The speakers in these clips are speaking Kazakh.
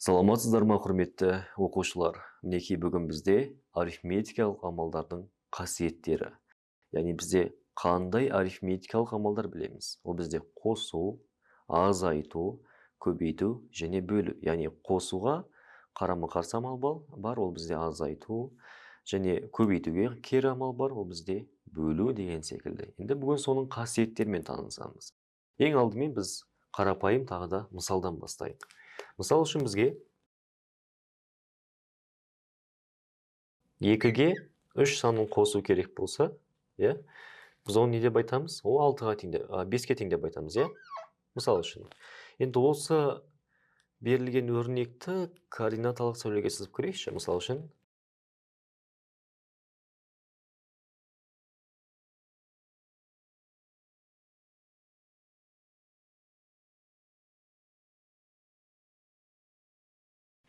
Саламатсыздар ма, құрметті оқушылар? Мінекей бүгін бізде арифметикалық амалдардың қасиеттері. Яғни бізде қандай арифметикалық амалдар білеміз? Ол бізде қосу, азайту, көбейту және бөлу. Яғни қосуға қарама-қарсы амал бар, ол бізде азайту, және көбейтуге кері амал бар, ол бізде бөлу деген секілді. Енді бүгін соның қасиеттерімен танысамыз. Ең алдымен біз қарапайым тағы да мысалдан бастайық. Мысал үшін бізге 2-ге 3 санын қосу керек болса, біз оны не деп айтамыз? Ол 5-ке тең деп айтамыз, мысал үшін. Енді осы берілген өрнекті координаталық сәулеге сызып көрейікші, мысал үшін.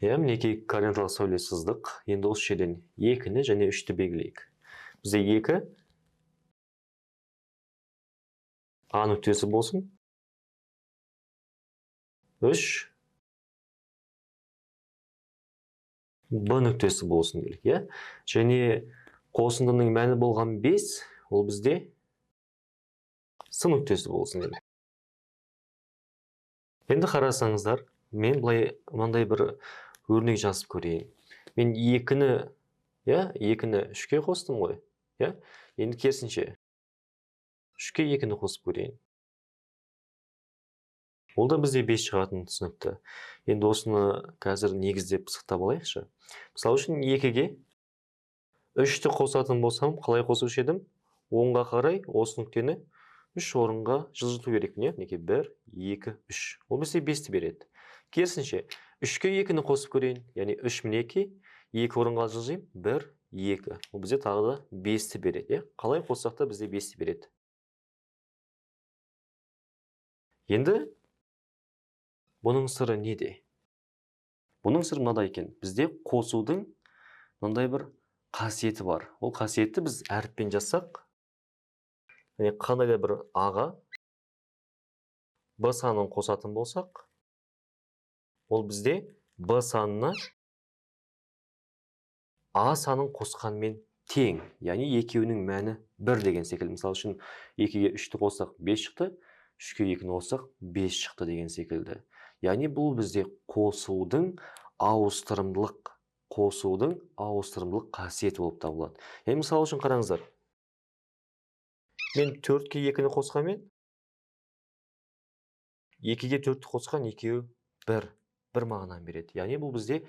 Мінекей координаталық сәуле сыздық. Енді осы жерден 2-ні және 3-ті белгілейік. Бізде 2 А нүктесі болсын. 3 Б нүктесі болсын делік, Және қосындының мәні болған 5, ол бізде С нүктесі болсын делік. Енді қарасаңыздар, мен мынандай бір өрнек жазып көрейін. Мен 2-ні 3-ке қостым ғой, Енді керісінше 3-ке 2-ні қосып көрейін. Ол да бізде 5 шығатын түсінікті. Енді осыны қазір негіздеп пысықтап алайықшы. Мысалы үшін 2-ге 3-ті қосатын болсам, қалай қосушы едім? 10-ға қарай осы нүктені 3 орынға жылжыту керекпін, Неге 1, 2, 3. Ол бізде 5-ті береді. Керісінше 3-ке 2-ні қосып көрейін. Яғни 3 мінекей 2 орынға жылжимын, 1, 2. Ол бізде тағы да 5-ті береді. Қалай қоссақ та бізде 5-ті береді. Енді бұның сыры неде? Бұның сыры мынада екен. Бізде қосудың мынандай бір қасиеті бар. Ол қасиетті біз әріппен жазсақ, қандай да бір А-ға Б санын қосатын болсақ, ол бізде Б санына А санын қосқанмен тең. Яғни екеуінің мәні 1 деген секілді. Мысалы үшін 2-ге 3-ті қоссақ 5 шықты, 3-ке 2-ні қоссақ 5 шықты деген секілді. Яғни бұл бізде қосудың ауыстырымдылық қасиеті болып табылады. Мысалы үшін қараңыздар. Мен 4-ке 2-ні қосқанмен 2-ге 4-ті қосқан екеуі 1 мағынаны береді. Яғни бұл бізде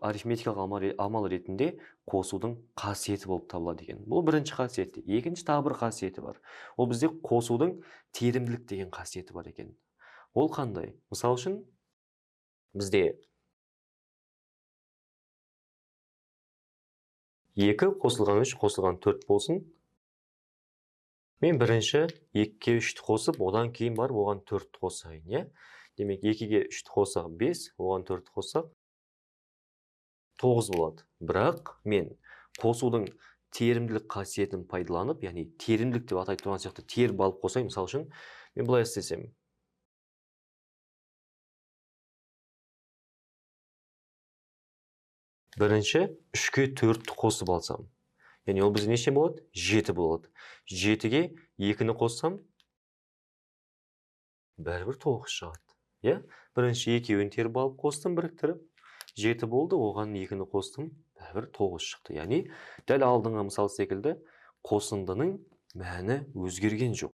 арифметикалық амал ретінде қосудың қасиеті болып табылады екен. Бұл бірінші қасиеті. Екінші тағы бір қасиеті бар. Ол бізде қосудың терімділік деген қасиеті бар екен. Ол қандай? Мысал үшін бізде 2 қосылған 3 қосылған 4 болсын. Мен бірінші 2-ке 3-ті қосып, одан кейін барып оған 4-ті қосайын, Демек 2-ге 3-ті қоссақ 5, оған 4-ті қоссақ 9 болады. Бірақ мен қосудың терімділік қасиетін пайдаланып, яғни терімділік деп атайды тұрған сияқты теріп алып қосайын. Мысалы үшін мен былай істесем. Бірінші 3-ке 4-ті қосып алсам. Яғни ол бізде неше болады? 7 болады. 7-ге 2-ні қоссам, бәрібір 9 шығады. Бірінші екеуін теріп алып қостым, біріктіріп. 7 болды, оған 2-ні қостым, бәрібір 9 шықты. Яғни дәл алдыңғы мысал секілді қосындының мәні өзгерген жоқ.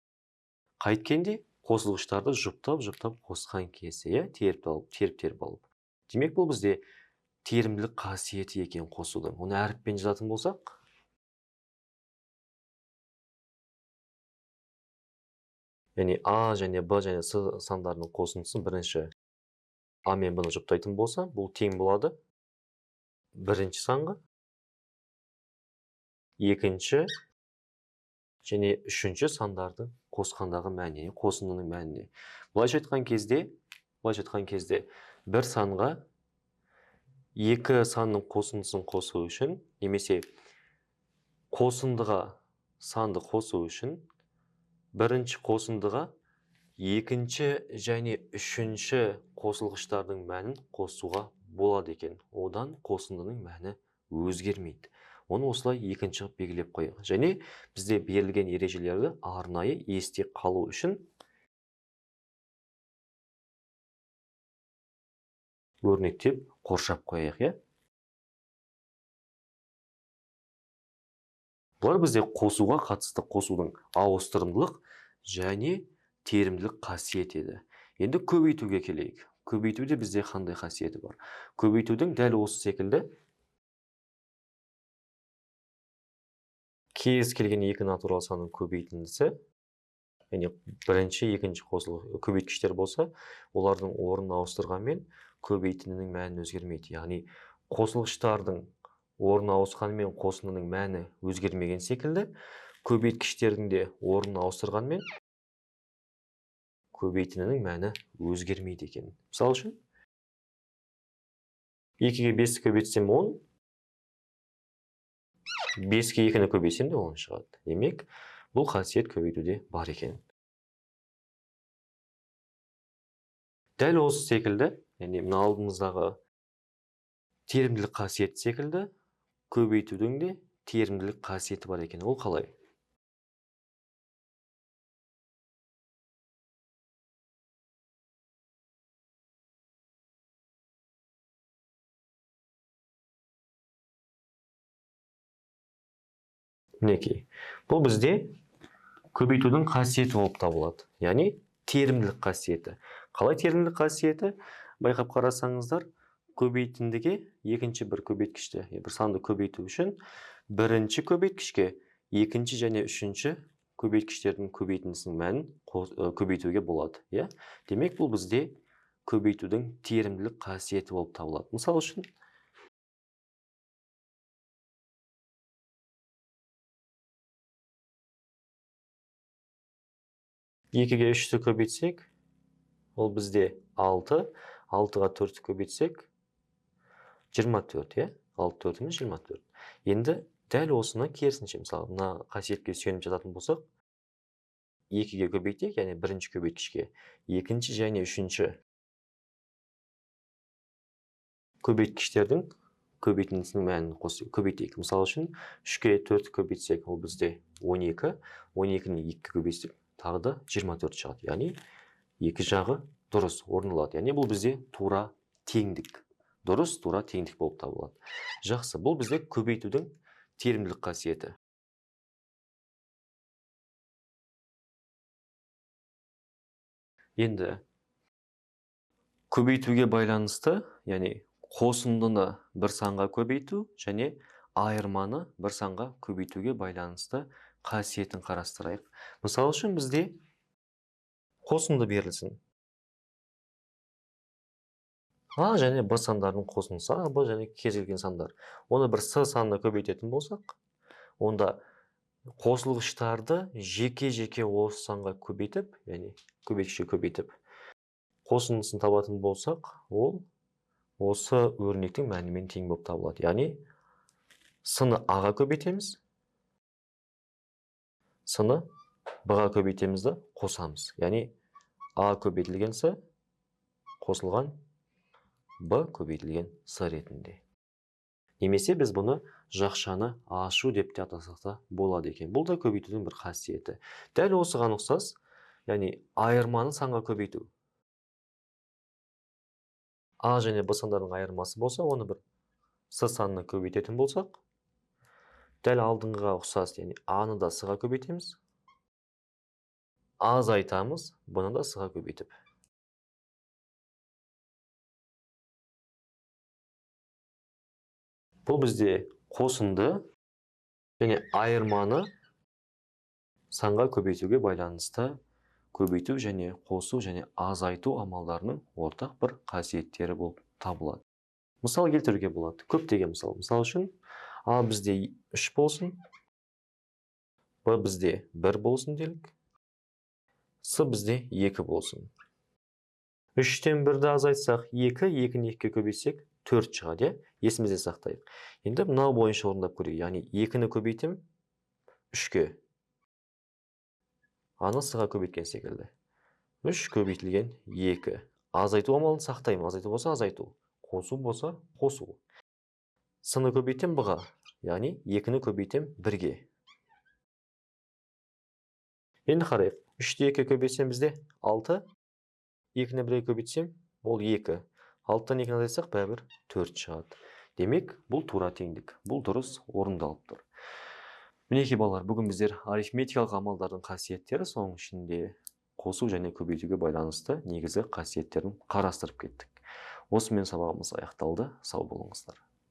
Қайткенде қосылғыштарды жұптап қосқан кезде, теріп алып. Демек бұл бізде терімділік қасиеті екен қосудың. Оны әріппен жазатын болсақ, яғни А және Б және С сандарының қосындысын бірінші А мен Б-ны жұптайтын болса, бұл тең болады бірінші санға, екінші және үшінші сандардың қосқандағы мәніне, қосындының мәніне. Бұлайша айтқан кезде бір санға 2 санның қосындысын қосу үшін, немесе қосындыға санды қосу үшін, бірінші қосындыға екінші және үшінші қосылғыштардың мәнін қосуға болады екен. Одан қосындының мәні өзгермейді. Оны осылай екінші қылып белгілеп қояйық. Және бізде берілген ережелерді арнайы есте қалу үшін өрнектеп қоршап қояйық, иә? Бұлар бізде қосуға қатысты қосудың ауыстырымдылық және терімділік қасиет еді. Енді көбейтуге келейік. Көбейтуде бізде қандай қасиеті бар? Көбейтудің дәл осы секілді кез келген екі натурал санның көбейтіндісі, яғни бірінші, екінші көбейткіштер болса, олардың орнын ауыстырғанмен көбейтіндінің мәні өзгермейді. Яғни қосылғыштардың орны ауысқанымен қосындының мәні өзгермеген секілді, көбейткіштердің де орнын ауыстырғанмен көбейтіндінің мәні өзгермейді екен. Мысалы үшін 2-ге 5-ті көбейтсем 10, 5-ге 2-ні көбейтсем де 10 шығады. Демек, бұл қасиет көбейтуде бар екен. Дәл осы секілді, яғни мына алдымыздағы терімділік қасиет секілді, көбейтудің де терімділік қасиеті бар екен. Ол қалай? Мінекей. Бұл бізде көбейтудің қасиеті болып табылады. Яғни терімділік қасиеті. Қалай терімділік қасиеті? Байқап қарасаңыздар, көбейтіндіге екінші бір көбейткішті, бір санды көбейту үшін бірінші көбейткішке екінші және үшінші көбейткіштердің көбейтіндісінің мәнін көбейтуге болады. Демек, бұл бізде көбейтудің терімділік қасиеті болып табылады. Мысалы үшін, 2-ге 3-ті көбейтсек, ол бізде 6, 6-ға 4-ті көбейтсек, 24, 6 4-іміз 24. Енді дәл осыны керісінше, мысалы, мына қасиетке сүйеніп жататын болсақ, 2-ге көбейтейік, яғни бірінші көбейткішке, екінші және үшінші көбейткіштердің көбейтіндісінің мәнін көбейтейік. Мысалы үшін, 3-ге 4 көбейтсек, ол бізде 12, 12-ні 2-ге көбейтсек, тағы да 24 шығады. Яғни, екі жағы дұрыс орын алады. Яғни, бұл бізде тура теңдік. Дұрыс, тура теңдік болып табылады. Жақсы, бұл бізде көбейтудің терімділік қасиеті. Енді көбейтуге байланысты, яғни қосындыны бір санға көбейту және айырманы бір санға көбейтуге байланысты қасиетін қарастырайық. Мысалы үшін бізде қосынды берілсін. А және Б сандардың қосындысы А, Б және кез келген сандар. Оны бір С санына көбейтетін болсақ, онда қосылғыштарды жеке-жеке осы санға көбейтіп, яғни көбейткішке көбейтіп, қосындысын табатын болсақ, ол осы өрнектің мәнімен тең болып табылады. Яғни, С-ны А-ға көбейтеміз, С-ны Б-ға көбейтеміз де қосамыз. Яғни, А көбейтілген С қосылған Б көбейтілген С ретінде. Немесе біз бұны жақшаны ашу деп те атасақ та болады екен. Бұл да көбейтудің бір қасиеті. Дәл осыған ұқсас, яғни айырманы санға көбейту. А және Б сандардың айырмасы болса, оны бір С санына көбейтетін болсақ, дәл алдыңғыға ұқсас, яғни А-ны да С-ға көбейтеміз, азайтамыз, бұны да С-ға көбейтіп. Бұл бізде қосынды және айырманы санға көбейтуге байланысты көбейту және қосу және азайту амалдарының ортақ бір қасиеттері болып табылады. Мысал келтіруге болады. Көптеген мысал. Мысал үшін, А бізде 3 болсын, Б бізде 1 болсын делік, С бізде 2 болсын. 3-тен 1-ді азайтсақ 2, 2-ні 2-ге көбейтсек 4 шығады, есімізде сақтайық. Енді мынау бойынша орындап көрейік. Яғни 2-ні көбейтем 3-ге. А-ны С-ға көбейткен секілді. 3 көбейтілген 2. Азайту амалын сақтаймын. Азайту болса азайту. қосу болса, қосу. Сыны көбейтем бұға, яғни 2-ні көбейтем 1-ге. Енді қарайық. 3-те 2 көбейтсем бізде 6, 2-ні 1-ге көбейтсем, ол 2. 6-тан 2-ні азайтсақ, бәрібір 4 шығады. Демек, бұл тура теңдік. Бұл дұрыс орындалып тұр. Мінекей балалар, бүгін біздер арифметикалық амалдардың қасиеттері, соның ішінде қосу және көбейтуге байланысты негізгі қасиеттерін қарастырып кеттік. Осымен сабағымыз аяқталды. Сау болыңыздар.